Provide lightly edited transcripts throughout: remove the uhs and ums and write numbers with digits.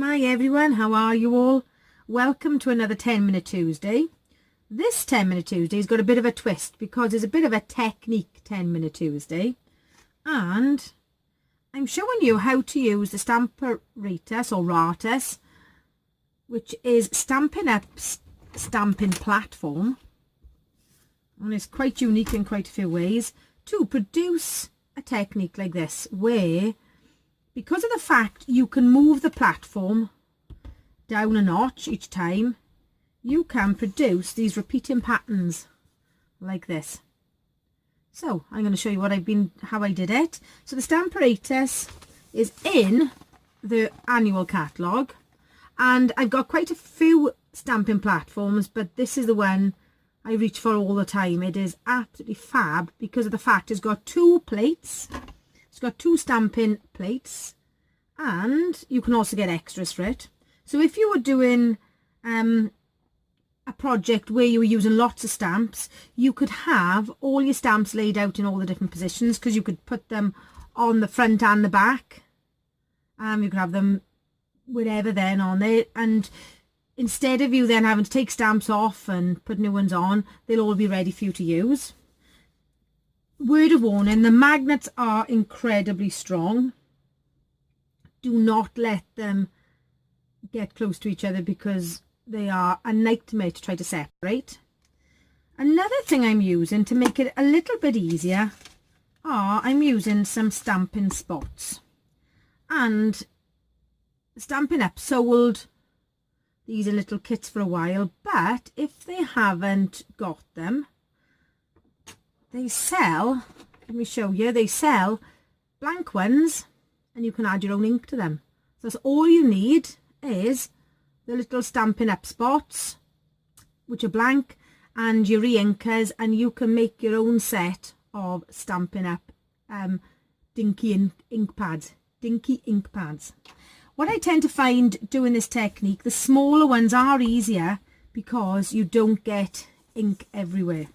Hi everyone, how are you all? Welcome to another 10-minute Tuesday. This 10-minute Tuesday's got a bit of a twist because it's a bit of a technique 10-minute Tuesday. And I'm showing you how to use the Stamperatus or Ratus, which is Stampin' Up's stamping platform. And it's quite unique in quite a few ways to produce a technique like this where, because of the fact you can move the platform down a notch each time, you can produce these repeating patterns like this. So I'm going to show you how I did it. So the Stamperatus is in the annual catalogue, and I've got quite a few stamping platforms, but this is the one I reach for all the time. It is absolutely fab because of the fact it's got two plates. It's got two stamping plates, and you can also get extras for it. So if you were doing a project where you were using lots of stamps, you could have all your stamps laid out in all the different positions, because you could put them on the front and the back. You could have them wherever then on there, and instead of you then having to take stamps off and put new ones on, they'll all be ready for you to use. Word of warning, the magnets are incredibly strong. Do not let them get close to each other because they are a nightmare to try to separate. Another thing I'm using to make it a little bit easier I'm using some stamping spots. And Stampin' Up sold these are little kits for a while, but if they haven't got them, they sell, let me show you, they sell blank ones and you can add your own ink to them. So that's all you need is the little Stampin' Up spots, which are blank, and your re-inkers, and you can make your own set of Stampin' Up dinky ink pads. What I tend to find doing this technique, the smaller ones are easier because you don't get ink everywhere.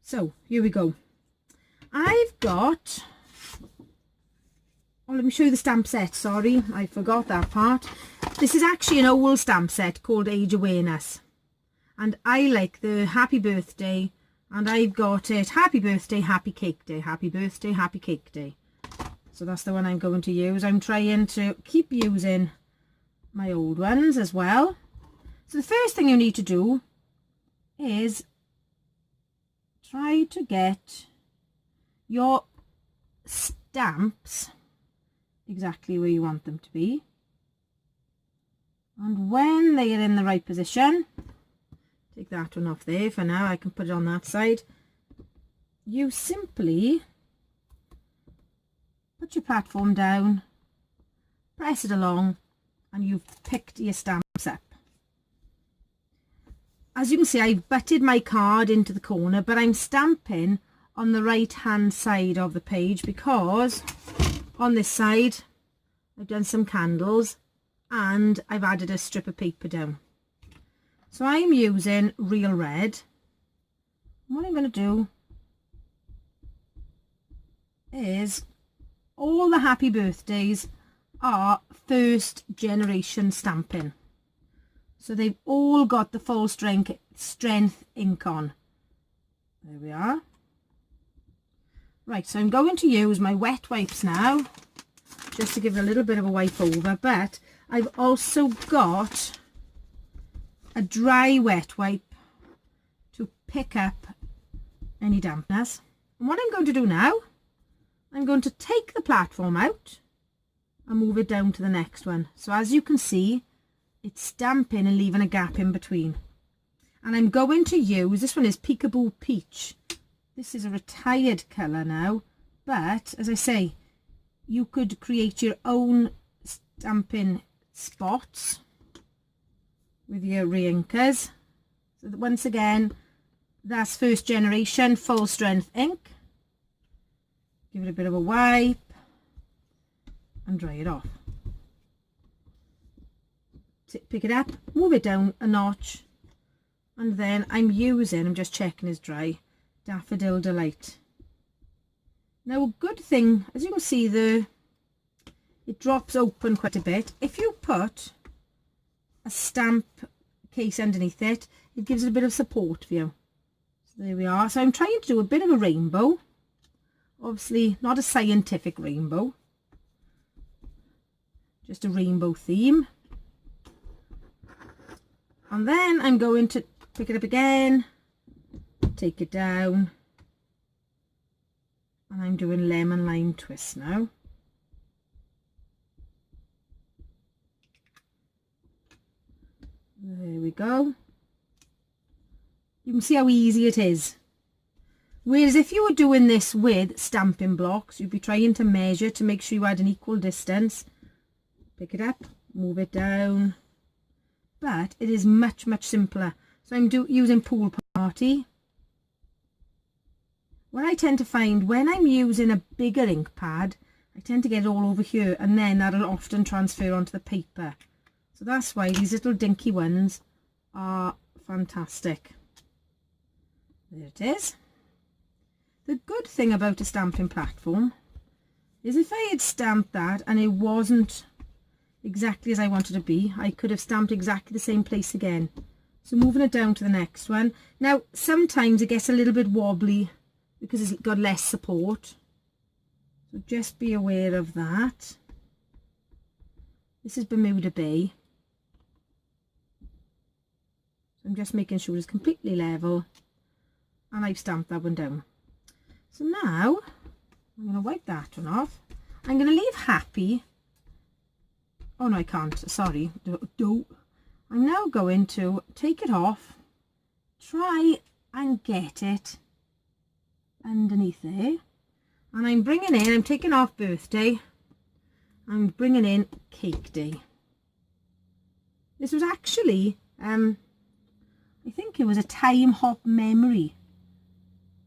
So here we go. I've got, let me show you the stamp set. Sorry, I forgot that part. This is actually an old stamp set called Age Awareness. And I like the Happy Birthday, and I've got it Happy Birthday, Happy Cake Day, Happy Birthday, Happy Cake Day. So that's the one I'm going to use. I'm trying to keep using my old ones as well. So the first thing you need to do is try to get your stamps exactly where you want them to be. And when they are in the right position, take that one off there for now, I can put it on that side. You simply put your platform down, press it along, and you've picked your stamps up. As you can see, I've butted my card into the corner, but I'm stamping on the right hand side of the page because on this side I've done some candles and I've added a strip of paper down. So I'm using real red. And what I'm going to do is, all the happy birthdays are first generation stamping. So they've all got the full strength ink on. There we are. Right, so I'm going to use my wet wipes now, just to give it a little bit of a wipe over, but I've also got a dry wet wipe to pick up any dampness. And what I'm going to do now, I'm going to take the platform out and move it down to the next one. So as you can see, it's stamping and leaving a gap in between. And I'm going to use, this one is Peekaboo Peach. This is a retired colour now, but as I say, you could create your own stamping spots with your re-inkers. So that once again, that's first generation full strength ink. Give it a bit of a wipe and dry it off. Pick it up, move it down a notch, and then I'm just checking it's dry, Daffodil Delight. Now a good thing, as you can see, the it drops open quite a bit. If you put a stamp case underneath it, it gives it a bit of support for you. So there we are. So I'm trying to do a bit of a rainbow. Obviously not a scientific rainbow, just a rainbow theme. And then I'm going to pick it up again, take it down, and I'm doing lemon lime twist now. There we go. You can see how easy it is. Whereas if you were doing this with stamping blocks, you'd be trying to measure to make sure you had an equal distance. Pick it up, move it down. But it is much, much simpler. So I'm using Pool Party. What I tend to find when I'm using a bigger ink pad, I tend to get it all over here, and then that'll often transfer onto the paper. So that's why these little dinky ones are fantastic. There it is. The good thing about a stamping platform is if I had stamped that and it wasn't exactly as I wanted it to be, I could have stamped exactly the same place again. So moving it down to the next one. Now sometimes it gets a little bit wobbly because it's got less support. So just be aware of that. This is Bermuda Bay. So I'm just making sure it's completely level, and I've stamped that one down. So now I'm going to wipe that one off. I'm going to leave happy. Oh no, I can't, sorry. I'm now going to take it off, try and get it underneath there, and I'm bringing in, I'm taking off birthday, I'm bringing in cake day. This was actually, I think it was a time hop memory.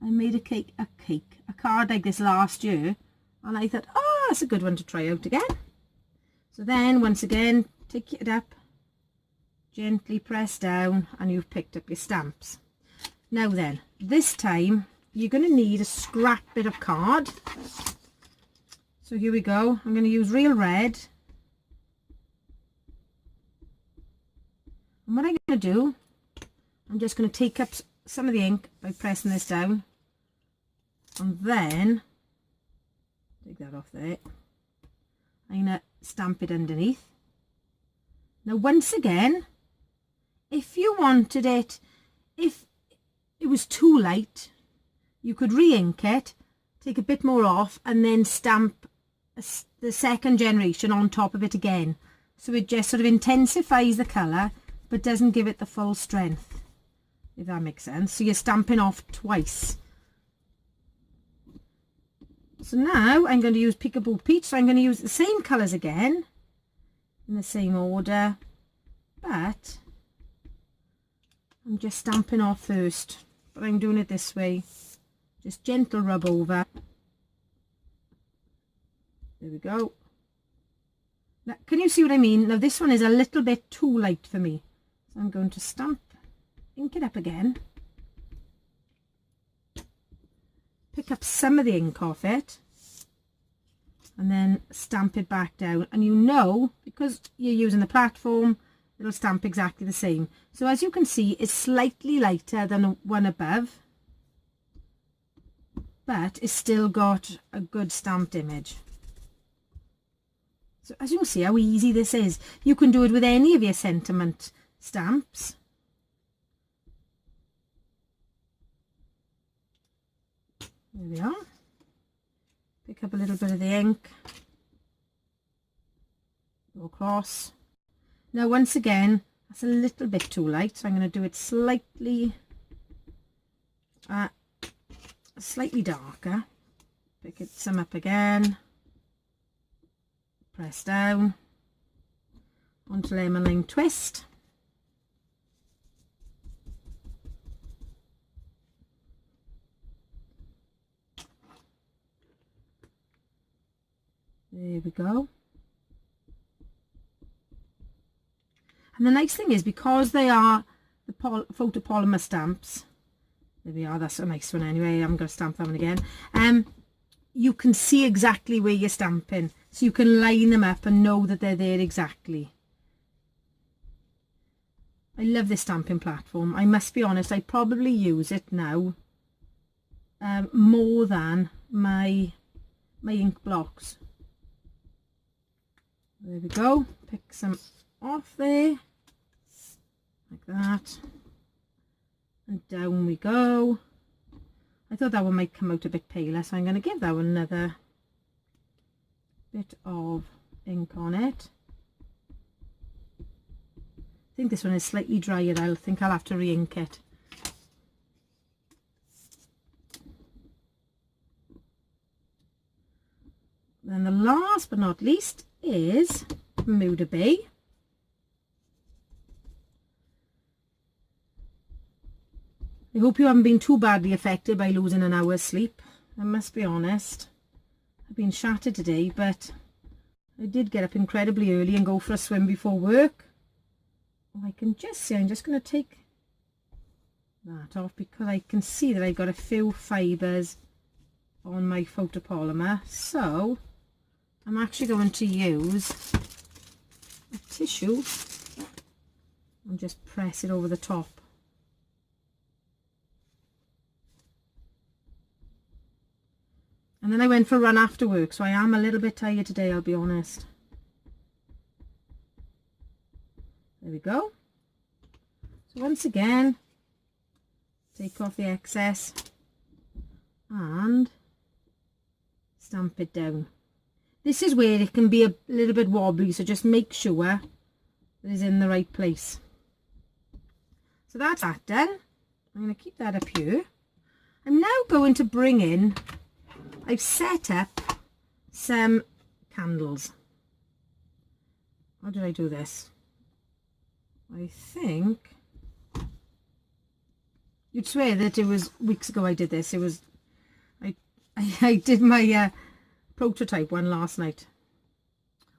I made a card like this last year, and I thought, oh, that's a good one to try out again. So then once again, take it up, gently press down, and you've picked up your stamps. Now then, this time you're going to need a scrap bit of card. So here we go. I'm going to use Real Red. And what I'm going to do, I'm just going to take up some of the ink by pressing this down, and then take that off there. I'm going to stamp it underneath. Now once again, if you wanted it, if it was too light, you could re-ink it, take a bit more off, and then stamp the second generation on top of it again. So it just sort of intensifies the colour but doesn't give it the full strength, if that makes sense. So you're stamping off twice. So now I'm going to use Peekaboo Peach. So I'm going to use the same colours again in the same order, but I'm just stamping off first, but I'm doing it this way. Just gentle rub over. There we go. Now, can you see what I mean? Now this one is a little bit too light for me. So I'm going to ink it up again. Pick up some of the ink off it, and then stamp it back down. And you know, because you're using the platform, it'll stamp exactly the same. So as you can see, it's slightly lighter than the one above, but it's still got a good stamped image. So as you can see how easy this is. You can do it with any of your sentiment stamps. There we are. Pick up a little bit of the ink, go across. Now once again, that's a little bit too light, so I'm going to do it slightly darker. Pick some up again, press down onto Lemon Lime Twist. There we go. And the nice thing is, because they are the photopolymer stamps, there we are, that's a nice one anyway, I'm going to stamp that one again. you can see exactly where you're stamping, so you can line them up and know that they're there exactly. I love this stamping platform. I must be honest, I probably use it now more than my ink blocks. There we go. Pick some off there, like that, and down we go. I thought that one might come out a bit paler, so I'm going to give that one another bit of ink on it. I think this one is slightly drier. I think I'll have to re-ink it. Then the last but not least is Bermuda Bay. I hope you haven't been too badly affected by losing an hour's sleep. I must be honest. I've been shattered today, but I did get up incredibly early and go for a swim before work. Oh, I can just see, I'm just going to take that off because I can see that I've got a few fibres on my photopolymer. So I'm actually going to use a tissue and just press it over the top. And then I went for a run after work, so I am a little bit tired today, I'll be honest. There we go. So once again, take off the excess and stamp it down. This is where it can be a little bit wobbly, so just make sure that it's in the right place. So that's that done. I'm going to keep that up here. I'm now going to bring in, I've set up some candles. How did I do this? I think you'd swear that it was weeks ago I did this. It was I did my prototype one last night.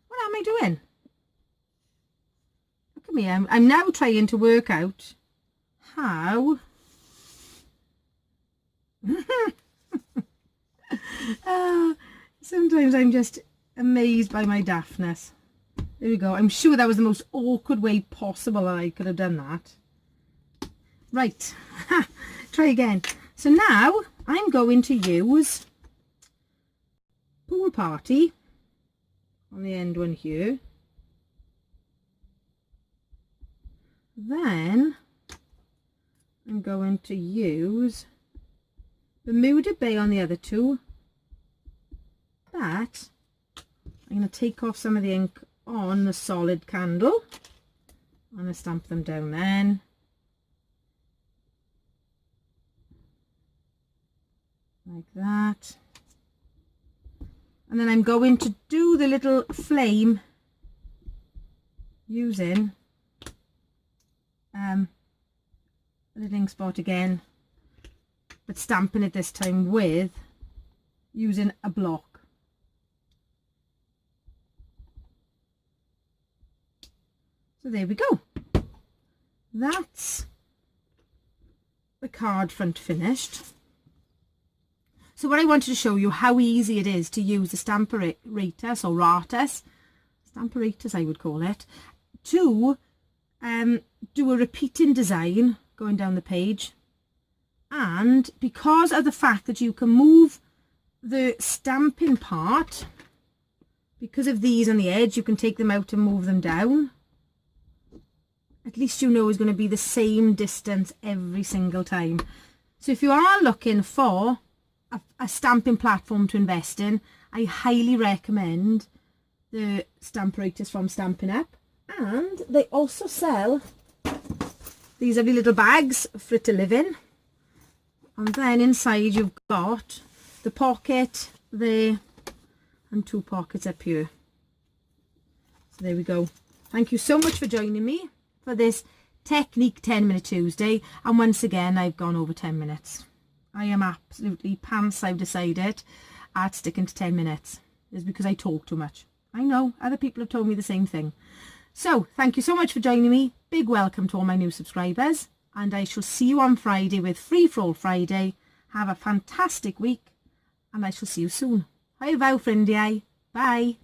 What am I doing? Look at me. I'm now trying to work out how sometimes I'm just amazed by my daftness. There we go. I'm sure that was the most awkward way possible that I could have done that. Right. Try again. So now I'm going to use Pool Party on the end one here. Then I'm going to use Bermuda Bay on the other two. But I'm going to take off some of the ink on the solid candle. I'm going to stamp them down then. Like that. And then I'm going to do the little flame using a little ink spot again, but stamping it this time with using a block. So there we go. That's the card front finished. So what I wanted to show you how easy it is to use the Stamperatus or Ratus, Stamperatus I would call it, to do a repeating design going down the page. And because of the fact that you can move the stamping part, because of these on the edge, you can take them out and move them down. At least you know it's going to be the same distance every single time. So if you are looking for a stamping platform to invest in, I highly recommend the Stamperatus from Stampin' Up. And they also sell these lovely little bags for it to live in. And then inside you've got the pocket there and two pockets up here. So there we go. Thank you so much for joining me for this Technique 10-Minute Tuesday. And once again, I've gone over 10 minutes. I am absolutely pants, I've decided, at sticking to 10 minutes. It's because I talk too much. I know, other people have told me the same thing. So, thank you so much for joining me. Big welcome to all my new subscribers. And I shall see you on Friday with Free For All Friday. Have a fantastic week. and I shall see you soon. Hwyl fawr ffrindiau. Bye.